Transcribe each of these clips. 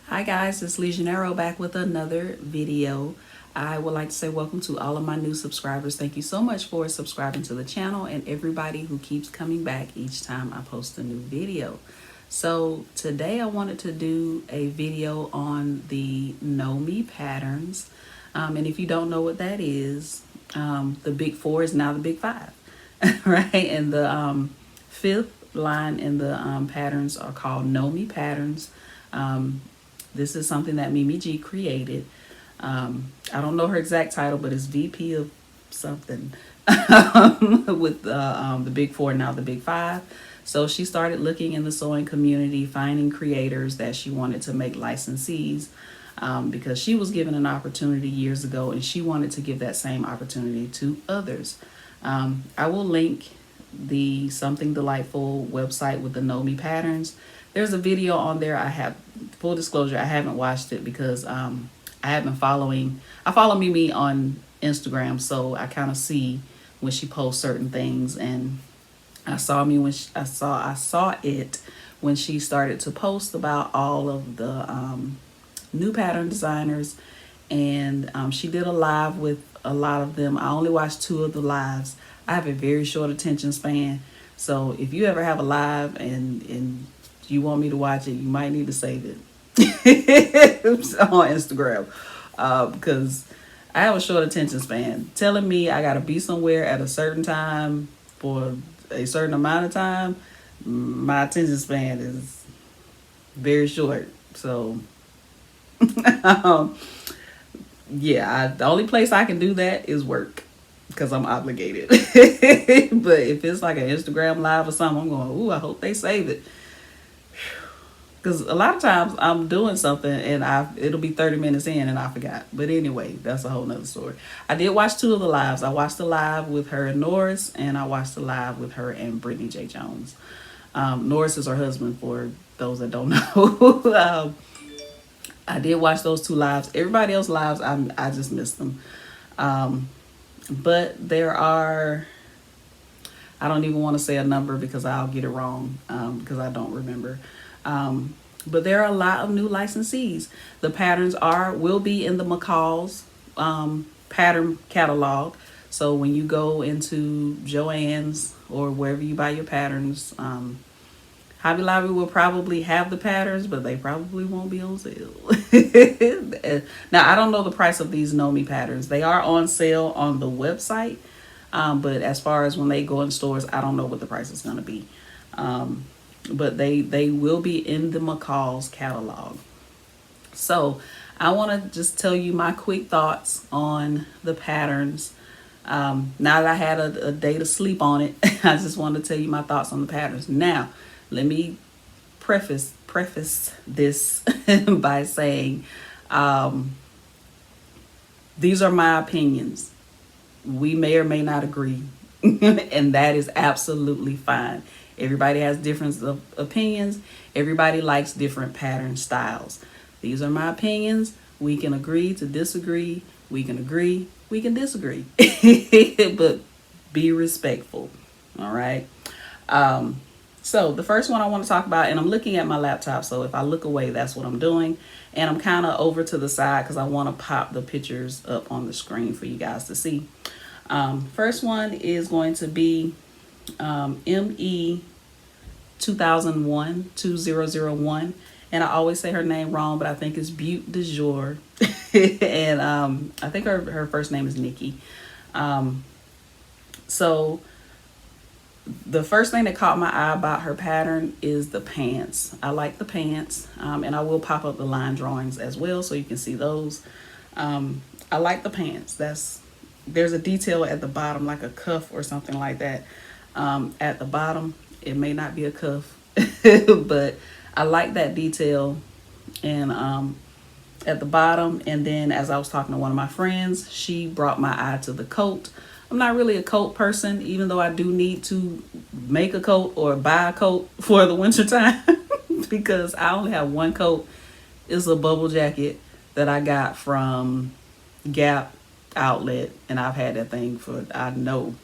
Hi guys, it's LeJanaro back with another video. I would like to say welcome to all of my new subscribers. Thank you so much for subscribing to the channel and everybody who keeps coming back each time I post a new video. So today I wanted to do a video on the Nomi patterns. And if you don't know what that is, the big four is now the big five, right? And the fifth line in the patterns are called Nomi patterns. This is something that Mimi G created. I don't know her exact title, but it's VP of something with the big four, now the big five. So she started looking in the sewing community, finding creators that she wanted to make licensees because she was given an opportunity years ago and she wanted to give that same opportunity to others. I will link the Something Delightful website with the Nomi patterns. There's a video on there. I have, full disclosure, I haven't watched it because I have been following, I follow Mimi on Instagram, so I kind of see when she posts certain things, and I saw me when she, I saw it when she started to post about all of the new pattern designers, and she did a live with a lot of them. I only watched 2 of the lives. I have a very short attention span, so if you ever have a live and you want me to watch it, you might need to save it on Instagram because I have a short attention span. Telling me I gotta be somewhere at a certain time for a certain amount of time, my attention span is very short. So yeah, the only place I can do that is work because I'm obligated. But if it's like an Instagram live or something, I'm going, ooh, I hope they save it. Because a lot of times I'm doing something and it'll be 30 minutes in and I forgot. But anyway, that's a whole nother story. I did watch 2 of the lives. I watched the live with her and Norris, and I watched the live with her and Brittany J. Jones. Norris is her husband, for those that don't know. I did watch those 2 lives. Everybody else lives, I just missed them. But there are, I don't even want to say a number because I'll get it wrong because I don't remember. But there are a lot of new licensees. The patterns will be in the McCall's pattern catalog. So when you go into Joann's or wherever you buy your patterns, Hobby Lobby will probably have the patterns, but they probably won't be on sale. Now, I don't know the price of these Nomi patterns. They are on sale on the website, but as far as when they go in stores, I don't know what the price is going to be. But they will be in the McCall's catalog. So I want to just tell you my quick thoughts on the patterns. Now that I had a day to sleep on it, I just want to tell you my thoughts on the patterns. Now, let me preface this by saying these are my opinions. We may or may not agree, and that is absolutely fine. Everybody has different opinions. Everybody likes different pattern styles. These are my opinions. We can agree to disagree. We can agree. We can disagree. But be respectful. All right. So the first one I want to talk about, and I'm looking at my laptop, so if I look away, that's what I'm doing. And I'm kind of over to the side because I want to pop the pictures up on the screen for you guys to see. First one is going to be ME 2001, and I always say her name wrong, but I think it's Butte Jour. And I think her first name is Nikki. So the first thing that caught my eye about her pattern is the pants. I like the pants, and I will pop up the line drawings as well so you can see those. I like the pants. There's a detail at the bottom, like a cuff or something like that. At the bottom, it may not be a cuff, but I like that detail. And at the bottom, and then as I was talking to one of my friends, she brought my eye to the coat. I'm not really a coat person, even though I do need to make a coat or buy a coat for the winter time because I only have one coat. It's a bubble jacket that I got from Gap outlet, and I've had that thing for, I know,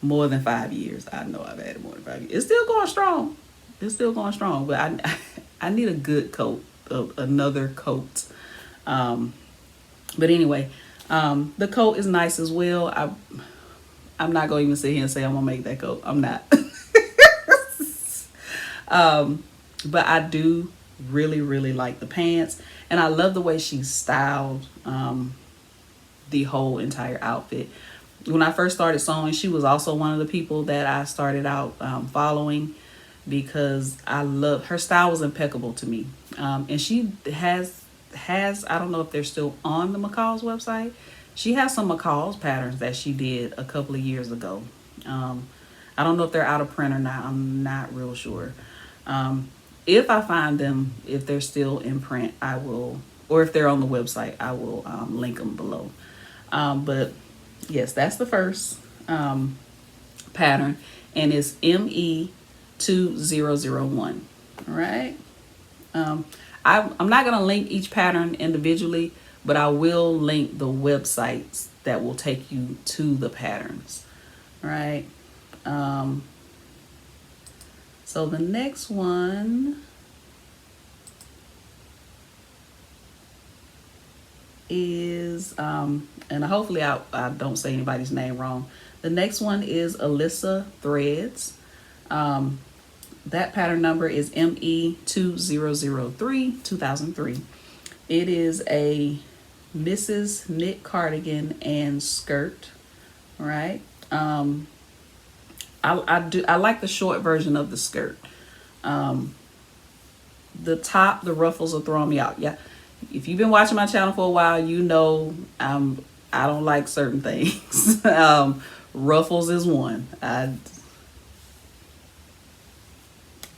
more than 5 years. I know I've had it more than 5 years. It's still going strong. But I need a good coat. another coat. But anyway, the coat is nice as well. I'm not going to even sit here and say I'm going to make that coat. I'm not. But I do really, really like the pants. And I love the way she styled the whole entire outfit. When I first started sewing, she was also one of the people that I started out following, because I love her style. Was impeccable to me. And she has I don't know if they're still on the McCall's website. She has some McCall's patterns that she did a couple of years ago. I don't know if they're out of print or not. I'm not real sure. If I find them, if they're still in print, I will, or if they're on the website, I will link them below. But yes, that's the first pattern, and it's ME2001. All right. I'm not going to link each pattern individually, but I will link the websites that will take you to the patterns. All right. So the next one is, and hopefully I don't say anybody's name wrong. The next one is Alyssa Threads. That pattern number is ME2003, 2003. It is a Mrs. knit cardigan and skirt. All right. I like the short version of the skirt. The top, the ruffles are throwing me out. Yeah. If you've been watching my channel for a while, you know I don't like certain things. Ruffles is one.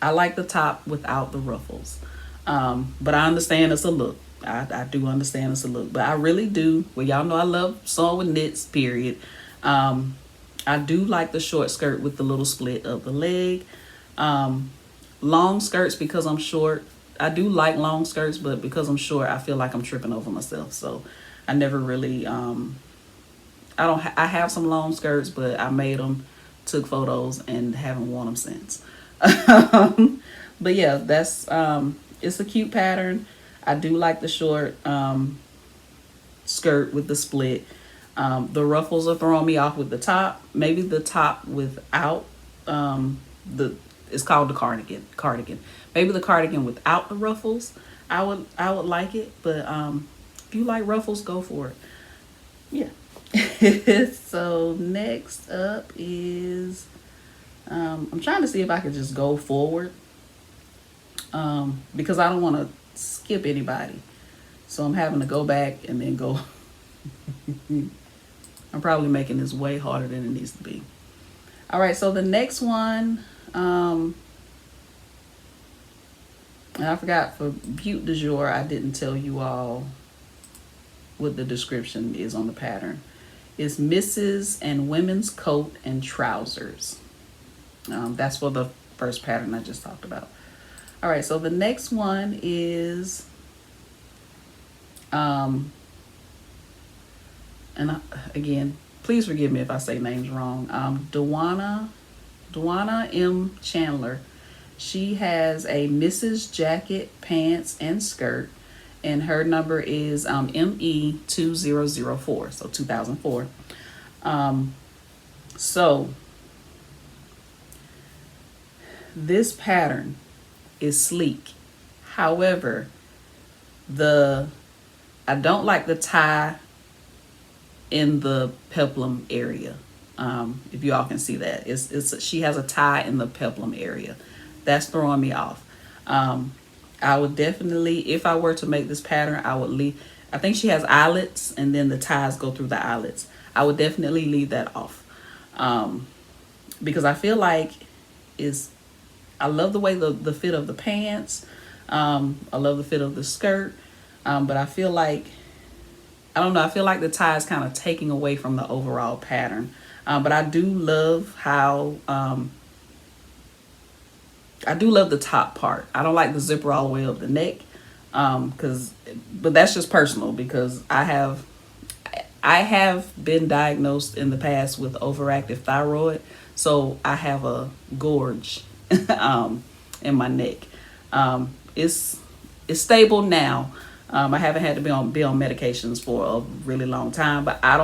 I like the top without the ruffles. But I understand it's a look. I do understand it's a look. But I really do. Well, y'all know I love sewing with knits, period. I do like the short skirt with the little split of the leg. Long skirts, because I'm short. I do like long skirts, but because I'm short, I feel like I'm tripping over myself. So I never really, I have some long skirts, but I made them, took photos, and haven't worn them since. But yeah, that's, it's a cute pattern. I do like the short skirt with the split. The ruffles are throwing me off with the top. Maybe the top without it's called the cardigan. Maybe the cardigan without the ruffles. I would like it, but if you like ruffles, go for it. Yeah. So next up is I'm trying to see if I could just go forward, because I don't want to skip anybody. So I'm having to go back and then go. I'm probably making this way harder than it needs to be. All right, so the next one, and I forgot, for Butte de Jour, I didn't tell you all what the description is on the pattern. It's Mrs. and women's coat and trousers. That's for the first pattern I just talked about. All right, so the next one is, and again, please forgive me if I say names wrong. Dwana M. Chandler. She has a Mrs. jacket, pants, and skirt, and her number is ME2004, so 2004. So this pattern is sleek. However, I don't like the tie in the peplum area. If you all can see that, she has a tie in the peplum area. That's throwing me off. I would definitely, if I were to make this pattern, I would leave. I think she has eyelets, and then the ties go through the eyelets. I would definitely leave that off, because I feel like I love the way the fit of the pants. I love the fit of the skirt, but I feel like, I don't know, I feel like the tie is kind of taking away from the overall pattern. But I do love how, I do love the top part. I don't like the zipper all the way up the neck, but that's just personal, because I have been diagnosed in the past with overactive thyroid, so I have a gorge in my neck. It's it's stable now. I haven't had to be on medications for a really long time, but I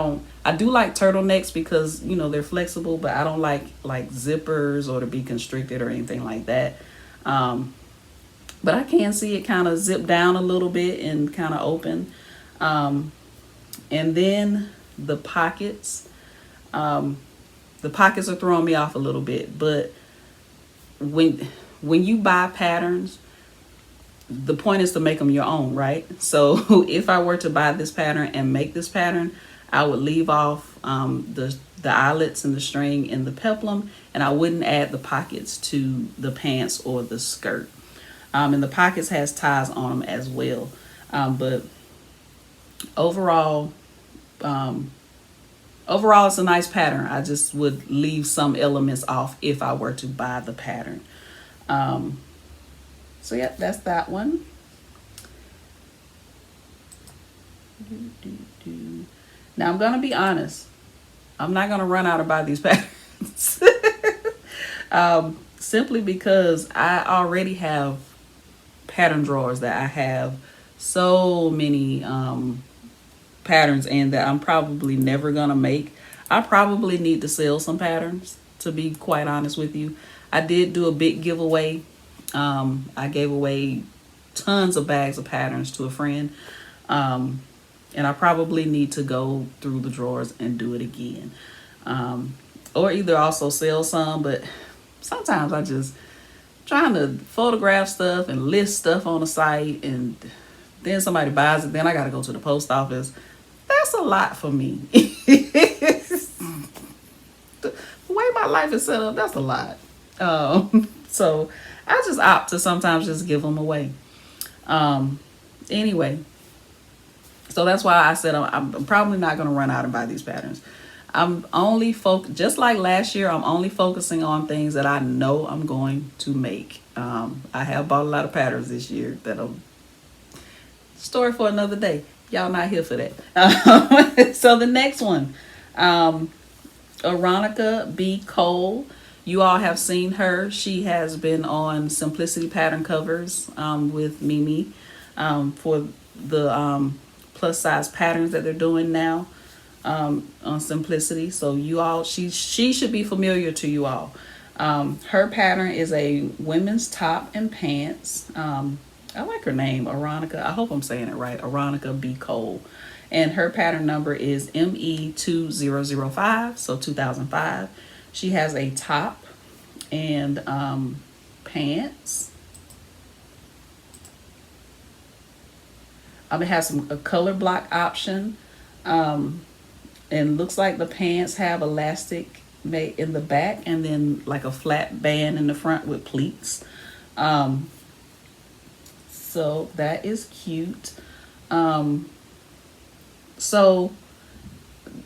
do like turtlenecks because, you know, they're flexible, but I don't like zippers or to be constricted or anything like that. But I can see it kind of zip down a little bit and kind of open. And then the pockets are throwing me off a little bit, but when you buy patterns, the point is to make them your own, right? So if I were to buy this pattern and make this pattern, I would leave off the eyelets and the string and the peplum, and I wouldn't add the pockets to the pants or the skirt. And the pockets has ties on them as well. But overall, it's a nice pattern. I just would leave some elements off if I were to buy the pattern. So yeah, that's that one. Now I'm gonna be honest. I'm not gonna run out and buy these patterns. Simply because I already have pattern drawers that I have so many patterns in that I'm probably never gonna make. I probably need to sell some patterns, to be quite honest with you. I did do a big giveaway. I gave away tons of bags of patterns to a friend. And I probably need to go through the drawers and do it again. Or either also sell some, but sometimes I just trying to photograph stuff and list stuff on the site, and then somebody buys it, then I gotta go to the post office. That's a lot for me. The way my life is set up, that's a lot. So I just opt to sometimes just give them away. Anyway, so that's why I said I'm probably not going to run out and buy these patterns. I'm only just like last year, I'm only focusing on things that I know I'm going to make. I have bought a lot of patterns this year that'll story for another day. Y'all not here for that. So the next one, Veronica B. Cole. You all have seen her. She has been on Simplicity pattern covers with Mimi for the plus size patterns that they're doing now on Simplicity. So you all, she should be familiar to you all. Her pattern is a women's top and pants. I like her name, Veronica. I hope I'm saying it right. Veronica B. Cole. And her pattern number is ME2005, so 2005. She has a top and pants. It has a color block option. And looks like the pants have elastic made in the back and then like a flat band in the front with pleats. So that is cute. So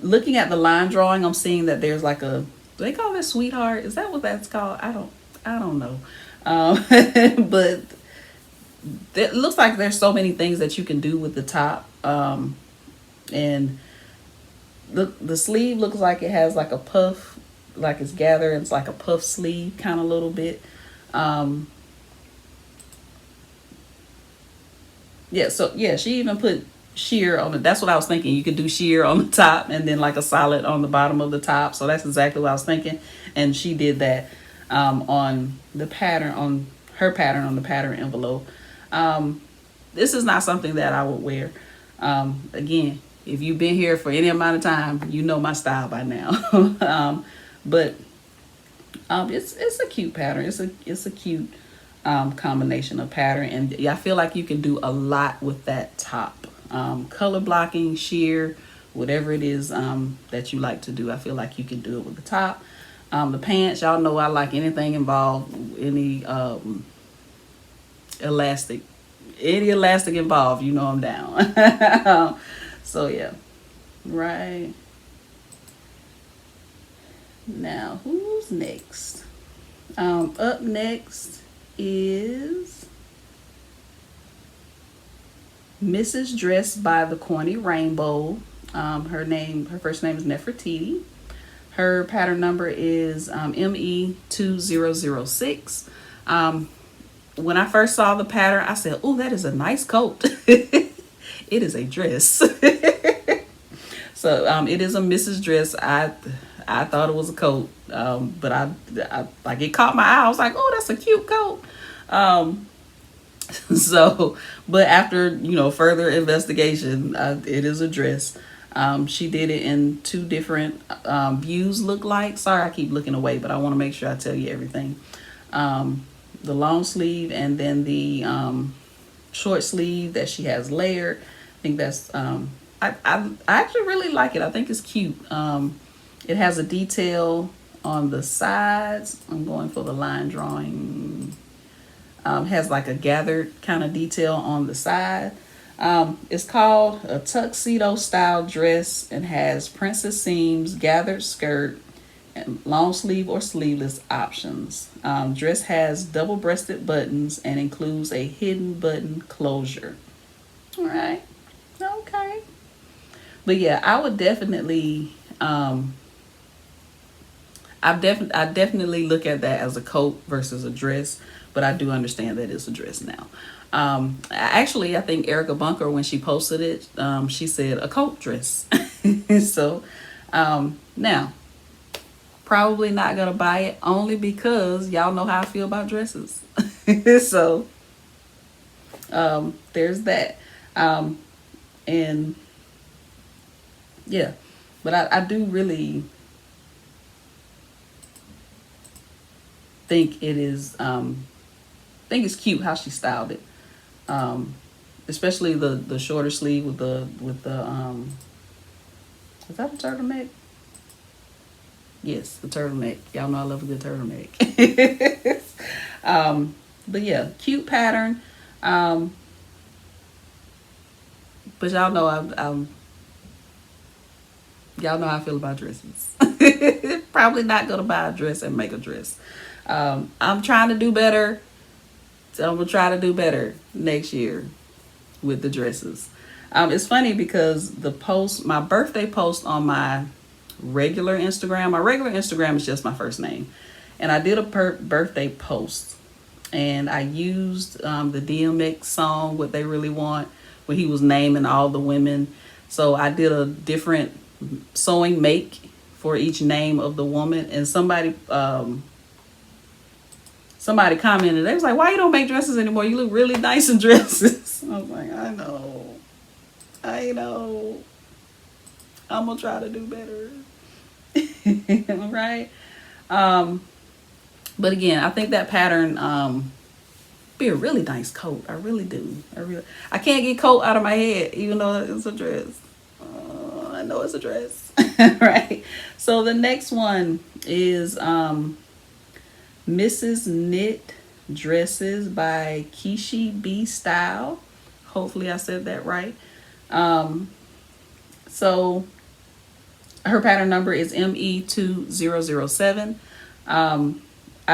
looking at the line drawing, I'm seeing that there's like a, do they call it sweetheart? Is that what that's called? I don't know. But it looks like there's so many things that you can do with the top. And the sleeve looks like it has like a puff, like it's gathered. It's like a puff sleeve kind of little bit. Yeah, so yeah, she even put sheer on it. That's what I was thinking. You could do sheer on the top and then like a solid on the bottom of the top. So that's exactly what I was thinking. And she did that on the pattern, on her pattern on the pattern envelope. This is not something that I would wear. Again, if you've been here for any amount of time, you know my style by now. But it's a cute pattern. It's a cute combination of pattern, and I feel like you can do a lot with that top. Color blocking, sheer, whatever it is that you like to do, I feel like you can do it with the top. The pants, y'all know I like anything involved, any elastic involved, you know I'm down. So yeah, right. Now who's next? Up next is Mrs. Dressed by the Corny Rainbow. Her first name is Nefertiti. Her pattern number is ME2006. when I first saw the pattern, I said, "Oh, that is a nice coat." It is a dress. So it is a Mrs. dress. I thought it was a coat, but I like it caught my eye. I was like, "Oh, that's a cute coat." Um, so, but after further investigation, it is a dress. She did it in two different views. Look like. Sorry, I keep looking away, but I want to make sure I tell you everything. The long sleeve and then the short sleeve that she has layered. I think that's I actually really like it. I think it's cute. It has a detail on the sides. I'm going for the line drawing. Has like a gathered kind of detail on the side. It's called a tuxedo style dress and has princess seams, gathered skirt, and long sleeve or sleeveless options. Dress has double breasted buttons and includes a hidden button closure. All right. Okay. But yeah, I would definitely I definitely look at that as a coat versus a dress, but I do understand that it's a dress now. Actually, I think Erica Bunker, when she posted it, she said a coat dress. So now, probably not gonna buy it only because y'all know how I feel about dresses. So there's that. And yeah, but I do really think it is think it's cute how she styled it, especially the shorter sleeve with the is that a turtleneck? Yes, the turtleneck. Y'all know I love a good turtleneck. But yeah, cute pattern. But y'all know y'all know how I feel about dresses. Probably not gonna buy a dress and make a dress. I'm trying to do better. So I'm gonna try to do better next year with the dresses. It's funny because my birthday post on my regular Instagram. My regular Instagram is just my first name, and I did a birthday post, and I used the DMX song "What They Really Want" when he was naming all the women. So I did a different sewing make for each name of the woman, and somebody commented. They was like, "Why you don't make dresses anymore? You look really nice in dresses." I was like, I know. I'm gonna try to do better. All right. But again, I think that pattern be a really nice coat. I really do. I can't get coat out of my head, even though it's a dress. I know it's a dress. Right. So the next one is Mrs. Knit Dresses by Kishi B Style. Hopefully I said that right. So her pattern number is ME2007. I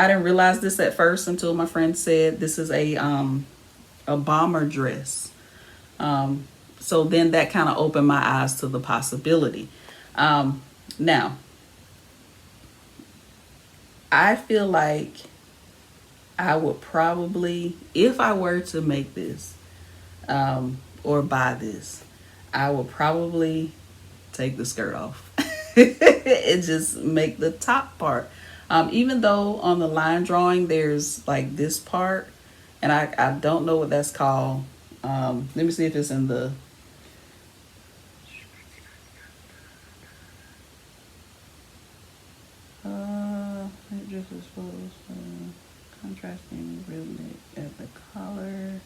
didn't realize this at first until my friend said this is a bomber dress. So then that kind of opened my eyes to the possibility. Now, I feel like I would probably, if I were to make this or buy this, I would probably take the skirt off and just make the top part. Even though on the line drawing there's like this part, and I don't know what that's called. Let me see if it's in the just exposed contrasting real knit at the collar.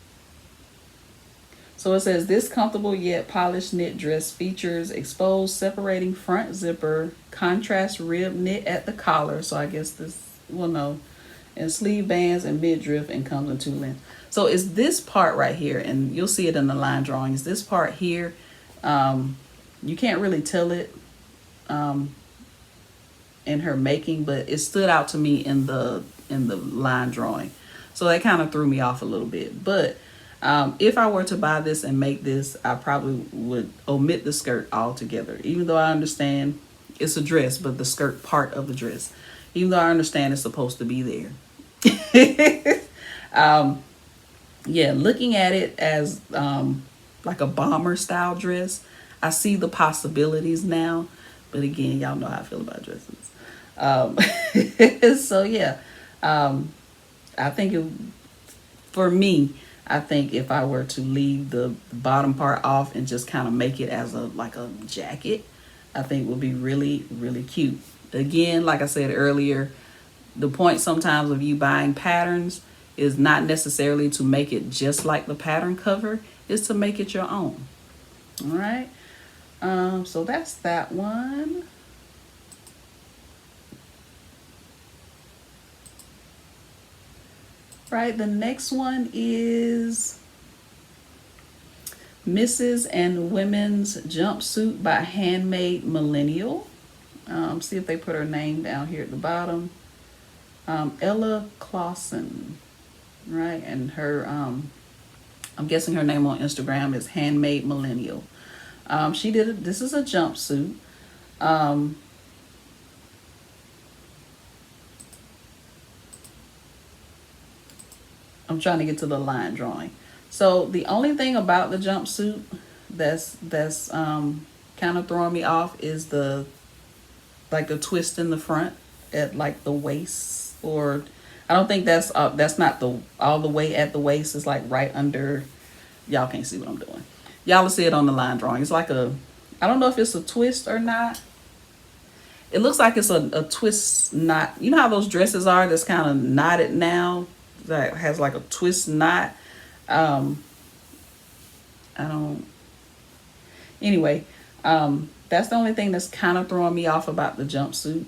So it says this comfortable yet polished knit dress features exposed separating front zipper, contrast rib knit at the collar. So I guess and sleeve bands and midriff, and comes in 2 lengths. So it's this part right here, and you'll see it in the line drawings. This part here, you can't really tell it in her making, but it stood out to me in the line drawing. So that kind of threw me off a little bit. But if I were to buy this and make this, I probably would omit the skirt altogether. Even though I understand it's a dress, but the skirt part of the dress. Even though I understand it's supposed to be there. yeah, looking at it as like a bomber style dress, I see the possibilities now. But again, y'all know how I feel about dresses. Um, so yeah, um, I think for me, I think if I were to leave the bottom part off and just kind of make it as a like a jacket, I think would be really really cute. Again, like I said earlier, the point sometimes of you buying patterns is not necessarily to make it just like the pattern cover, is to make it your own. All right. So that's that one. Right. The next one is Mrs. and Women's Jumpsuit by Handmade Millennial. See if they put her name down here at the bottom. Ella Clausen, right? And her, I'm guessing her name on Instagram is Handmade Millennial. She did it. This is a jumpsuit. Um, I'm trying to get to the line drawing. So the only thing about the jumpsuit that's kind of throwing me off is the like the twist in the front at like the waist, or I don't think that's not the all the way at the waist. It's like right under. Y'all can't see what I'm doing. Y'all will see it on the line drawing. It's like a, I don't know if it's a twist or not. It looks like it's a twist knot. You know how those dresses are that's kind of knotted now? That has like a twist knot. Um, I don't, anyway, that's the only thing that's kind of throwing me off about the jumpsuit,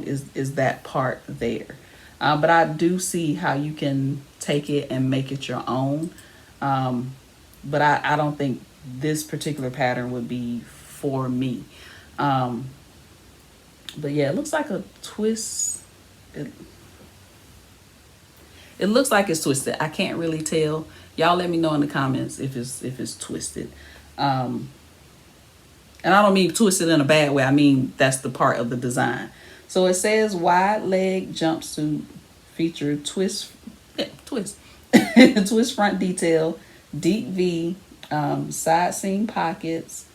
is that part there. But I do see how you can take it and make it your own. But I don't think this particular pattern would be for me. Um, but yeah, it looks like a twist. It, it looks like it's twisted. I can't really tell. Y'all let me know in the comments if it's twisted. Um, and I don't mean twisted in a bad way. I mean that's the part of the design. So it says wide leg jumpsuit feature twist twist front detail, deep V, side seam pockets,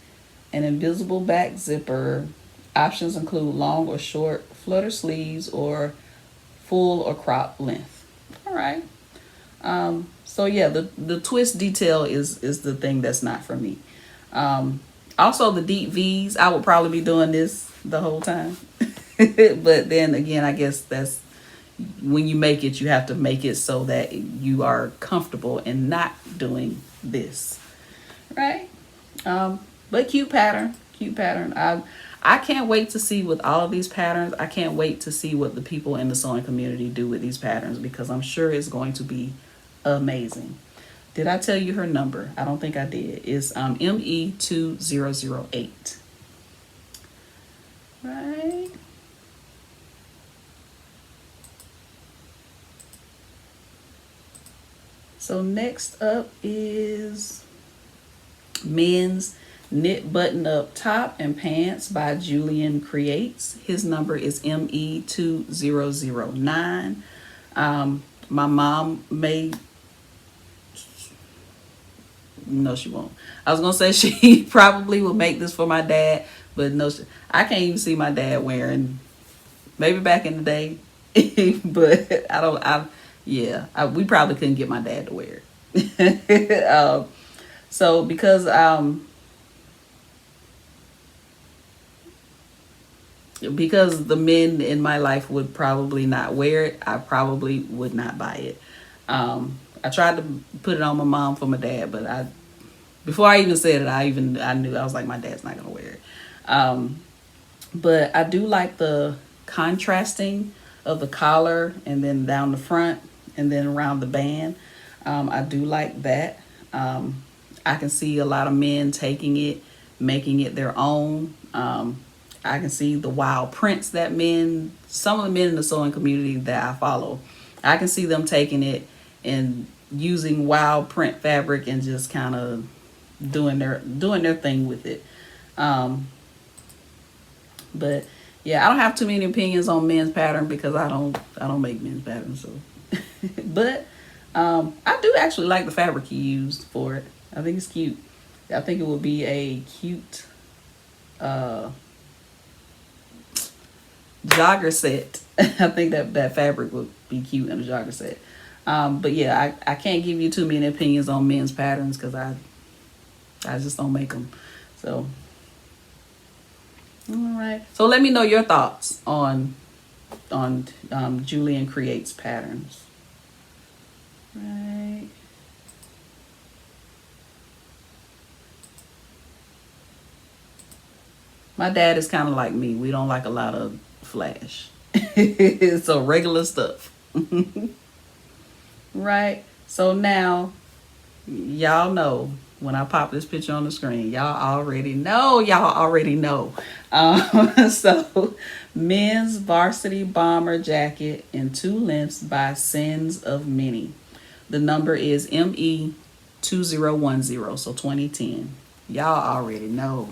an invisible back zipper. Options include long or short flutter sleeves or full or crop length. All right. So yeah, the twist detail is the thing that's not for me. Also the deep V's, I would probably be doing this the whole time. But then again, I guess that's when you make it, you have to make it so that you are comfortable in not doing this, right? But cute pattern. I can't wait to see with all of these patterns. I can't wait to see what the people in the sewing community do with these patterns, because I'm sure it's going to be amazing. Did I tell you her number? I don't think I did. It's ME2008. Right. So next up is men's knit button up top and pants by Julian Creates. His number is ME2009. My mom made, no, she won't. I was gonna say she probably will make this for my dad, but no, I can't even see my dad wearing. Maybe back in the day, but I don't. Yeah, we probably couldn't get my dad to wear it. So because the men in my life would probably not wear it, I probably would not buy it. I tried to put it on my mom for my dad, but before I even said it, I knew, I was like, my dad's not gonna wear it. But I do like the contrasting of the collar and then down the front and then around the band. I do like that. I can see a lot of men taking it, making it their own. I can see the wild prints that some of the men in the sewing community that I follow, I can see them taking it and using wild print fabric and just kind of doing their thing with it. But yeah, I don't have too many opinions on men's pattern because I don't make men's patterns. So, but I do actually like the fabric he used for it. I think it's cute. I think it would be a cute jogger set. I think that fabric would be cute in a jogger set. But yeah, I can't give you too many opinions on men's patterns because I just don't make them. So, all right. So let me know your thoughts on Julian Creates patterns. Right. My dad is kind of like me. We don't like a lot of flash. So regular stuff. Right. So now, y'all know when I pop this picture on the screen, y'all already know. So, men's varsity bomber jacket in 2 lengths by Sins of Many. The number is ME2010, so 2010. Y'all already know.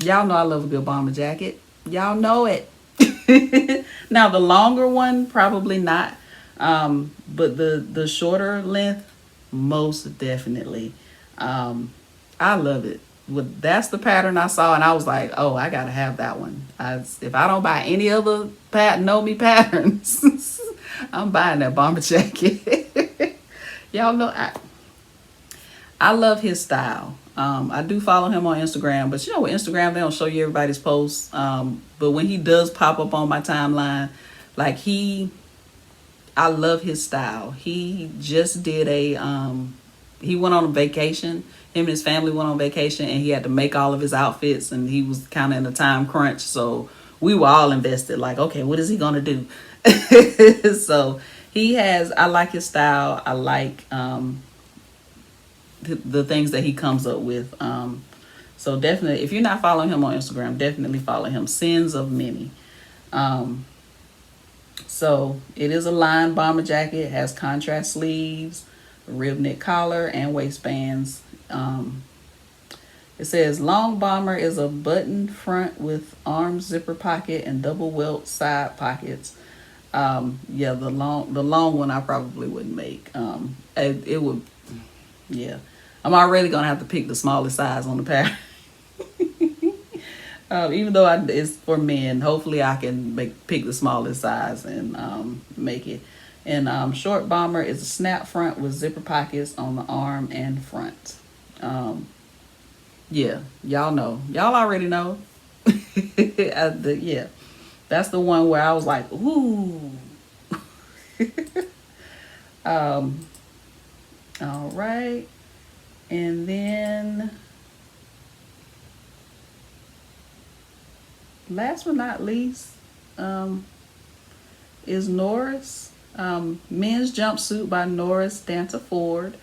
Y'all know I love a good bomber jacket. Y'all know it. Now the longer one, probably not. But the shorter length, most definitely. I love it. That's the pattern I saw, and I was like, oh, I gotta have that one. If I don't buy any other Nomi patterns, I'm buying that bomber jacket. Y'all know I love his style. I do follow him on Instagram, but you know, with Instagram, they don't show you everybody's posts. But when he does pop up on my timeline, like I love his style. He just did he went on a vacation. Him and his family went on vacation, and he had to make all of his outfits, and he was kind of in a time crunch. So we were all invested, like, okay, what is he gonna do? So I like his style. I like the things that he comes up with. So definitely, if you're not following him on Instagram, definitely follow him. Sins of Many. So it is a lined bomber jacket. It has contrast sleeves, a rib knit collar, and waistbands. It says long bomber is a button front with arm zipper pocket and double welt side pockets. Yeah, the long one I probably wouldn't make. It would, yeah. I'm already gonna have to pick the smallest size on the pattern. Even though it's for men, hopefully I can pick the smallest size and make it. And short bomber is a snap front with zipper pockets on the arm and front. Yeah, y'all know. Y'all already know. Yeah, that's the one where I was like, ooh. All right. And then, last but not least, is Norris. Men's jumpsuit by Norris Danta Ford.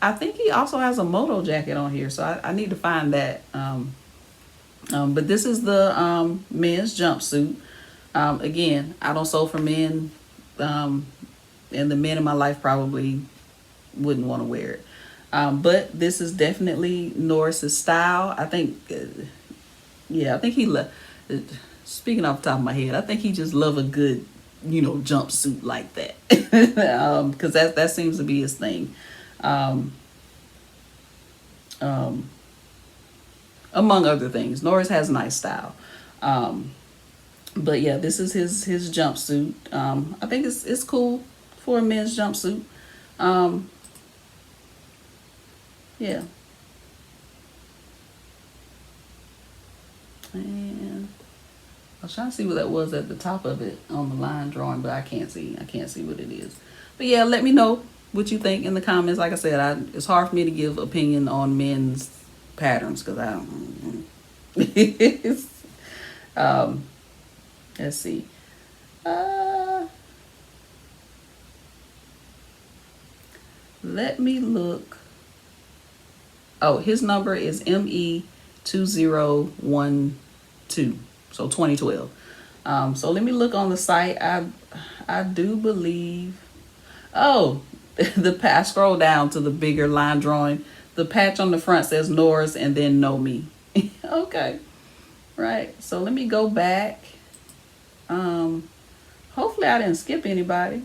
I think he also has a moto jacket on here, so I need to find that. But this is the men's jumpsuit. Again, I don't sew for men, and the men in my life probably wouldn't want to wear it. But this is definitely Norris's style. I think, I think speaking off the top of my head, I think he just love a good, jumpsuit like that. Because that seems to be his thing. Among other things, Norris has nice style. But yeah, this is his jumpsuit. I think it's cool for a men's jumpsuit. Yeah. And I was trying to see what that was at the top of it on the line drawing, but I can't see what it is. But yeah, let me know what you think in the comments. Like I said, it's hard for me to give opinion on men's patterns because I don't. Let's see. Let me look. Oh, his number is ME2012, so 2012. So let me look on the site. I do believe. Oh, I scroll down to the bigger line drawing. The patch on the front says Norris and then Nomi. Okay, right. So let me go back. Hold Hopefully I didn't skip anybody.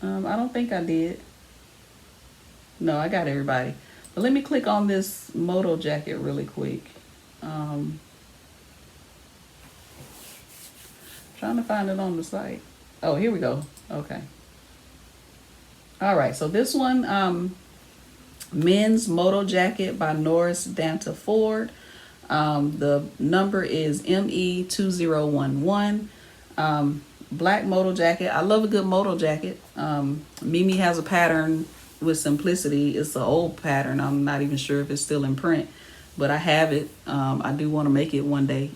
I don't think I did. No, I got everybody. But let me click on this moto jacket really quick. Trying to find it on the site. Oh, here we go. Okay. All right, so this one, men's moto jacket by Norris Danta Ford. The number is ME2011. Black moto jacket. I love a good moto jacket. Mimi has a pattern with Simplicity. It's an old pattern. I'm not even sure if it's still in print, but I have it. I do want to make it one day.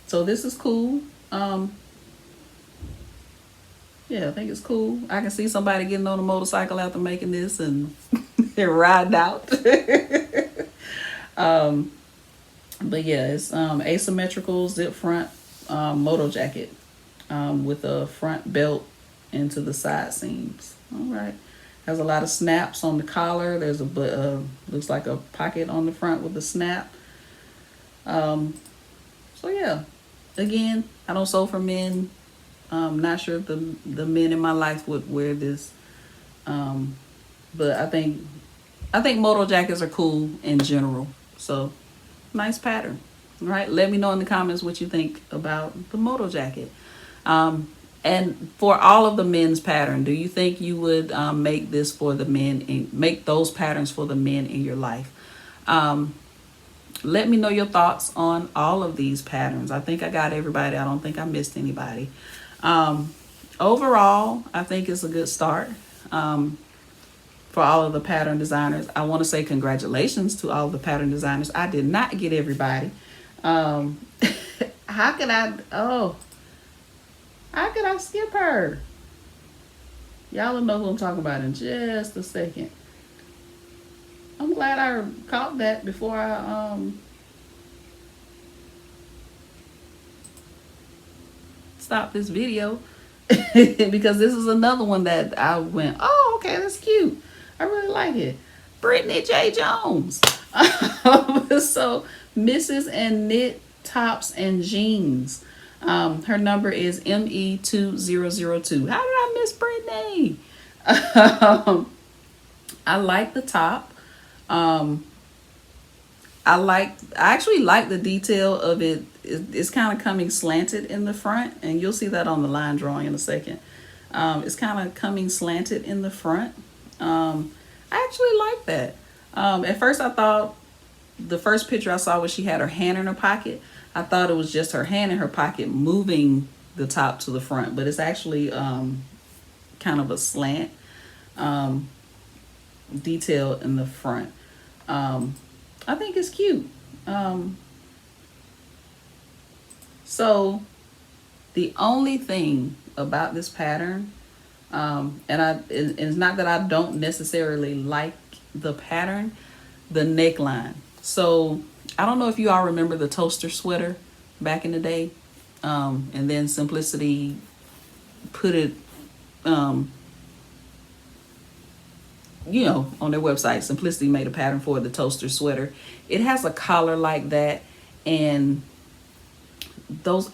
So this is cool. Yeah, I think it's cool. I can see somebody getting on a motorcycle after making this and they're riding out. But yeah, it's asymmetrical zip front moto jacket with a front belt into the side seams. All right. Has a lot of snaps on the collar. There's a looks like a pocket on the front with a snap. So yeah, again, I don't sew for men. Not sure if the men in my life would wear this, but I think moto jackets are cool in general. So nice pattern. All right, let me know in the comments what you think about the moto jacket. And for all of the men's pattern, do you think you would make this for the men and make those patterns for the men in your life? Let me know your thoughts on all of these patterns. I think I got everybody. I don't think I missed anybody. Overall, I think it's a good start for all of the pattern designers. I want to say congratulations to all of the pattern designers. I did not get everybody. How could I skip her? Y'all will know who I'm talking about in just a second. I'm glad I caught that before I stop this video. Because this is another one that I went, oh, okay, that's cute. I really like it. Brittany J. Jones. So Mrs. and Knit Tops and Jeans. Her number is ME2002. How did I miss Brittany? I like the top. I actually like the detail of it. It's kind of coming slanted in the front, and you'll see that on the line drawing in a second. It's kind of coming slanted in the front. I actually like that. At first I thought the first picture I saw was she had her hand in her pocket. I thought it was just her hand in her pocket moving the top to the front, but it's actually kind of a slant detail in the front. I think it's cute. So the only thing about this pattern, and it's not that I don't necessarily like the pattern, the neckline. So I don't know if you all remember the toaster sweater back in the day, and then Simplicity put it, on their website. Simplicity made a pattern for the toaster sweater. It has a collar like that, and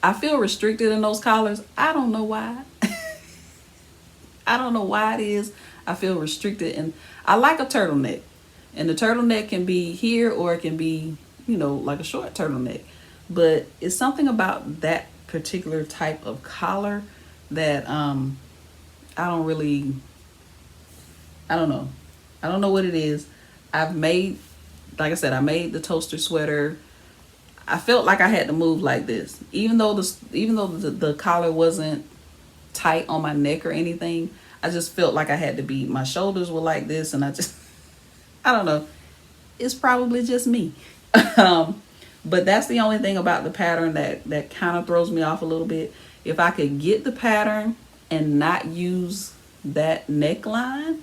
I feel restricted in those collars. I don't know why. I don't know why it is. I feel restricted, and I like a turtleneck, and the turtleneck can be here or it can be, like a short turtleneck, but it's something about that particular type of collar that I don't know. I don't know what it is. Like I said, I made the toaster sweater. I felt like I had to move like this, even though the collar wasn't tight on my neck or anything. I just felt like I had to be. My shoulders were like this, and I don't know. It's probably just me. But that's the only thing about the pattern that kind of throws me off a little bit. If I could get the pattern and not use that neckline,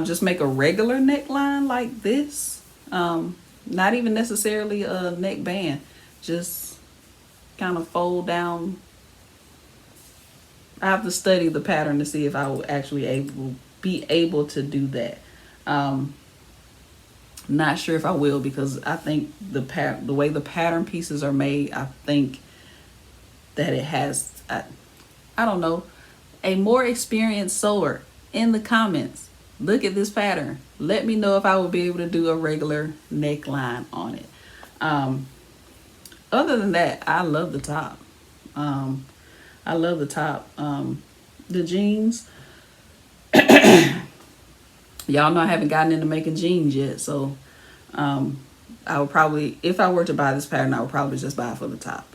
just make a regular neckline like this. Not even necessarily a neck band, just kind of fold down. I have to study the pattern to see if I will actually be able to do that. Not sure if I will, because I think the way the pattern pieces are made, I think that it has, I don't know, a more experienced sewer in the comments. Look at this pattern. Let me know if I would be able to do a regular neckline on it. Other than that, I love the top. I love the top. The jeans, y'all know I haven't gotten into making jeans yet, so I would probably, if I were to buy this pattern, I would probably just buy it for the top,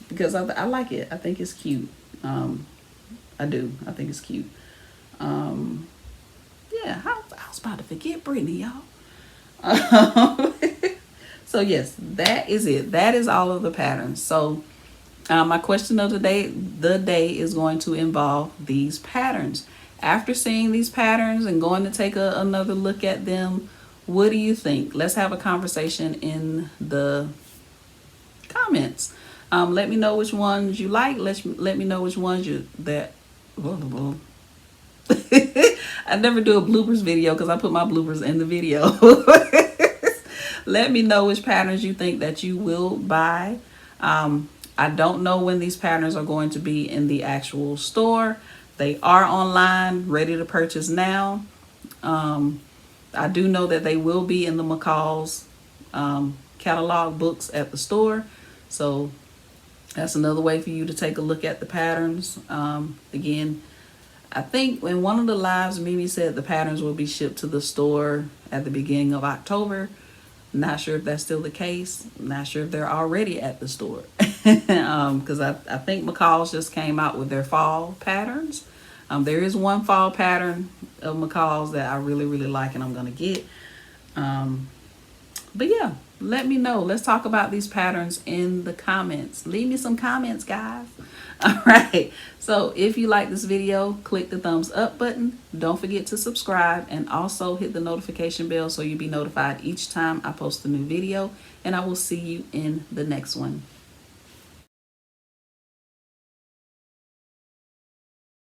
because I like it. I think it's cute. I do. I think it's cute. Yeah, I was about to forget Brittany, y'all. So yes, that is it. That is all of the patterns. So my question of the day is going to involve these patterns. After seeing these patterns and going to take another look at them, what do you think? Let's have a conversation in the comments. Let me know which ones you like. Let me know which ones I never do a bloopers video because I put my bloopers in the video. Let me know which patterns you think that you will buy. I don't know when these patterns are going to be in the actual store. They are online, ready to purchase now. I do know that they will be in the McCall's catalog books at the store. So that's another way for you to take a look at the patterns. Again, I think in one of the lives, Mimi said the patterns will be shipped to the store at the beginning of October. Not sure if that's still the case. Not sure if they're already at the store. Because I think McCall's just came out with their fall patterns. There is one fall pattern of McCall's that I really, really like and I'm going to get. But yeah, let me know. Let's talk about these patterns in the comments. Leave me some comments, guys. All right. So if you like this video, click the thumbs up button. Don't forget to subscribe and also hit the notification bell so you'll be notified each time I post a new video. And I will see you in the next one.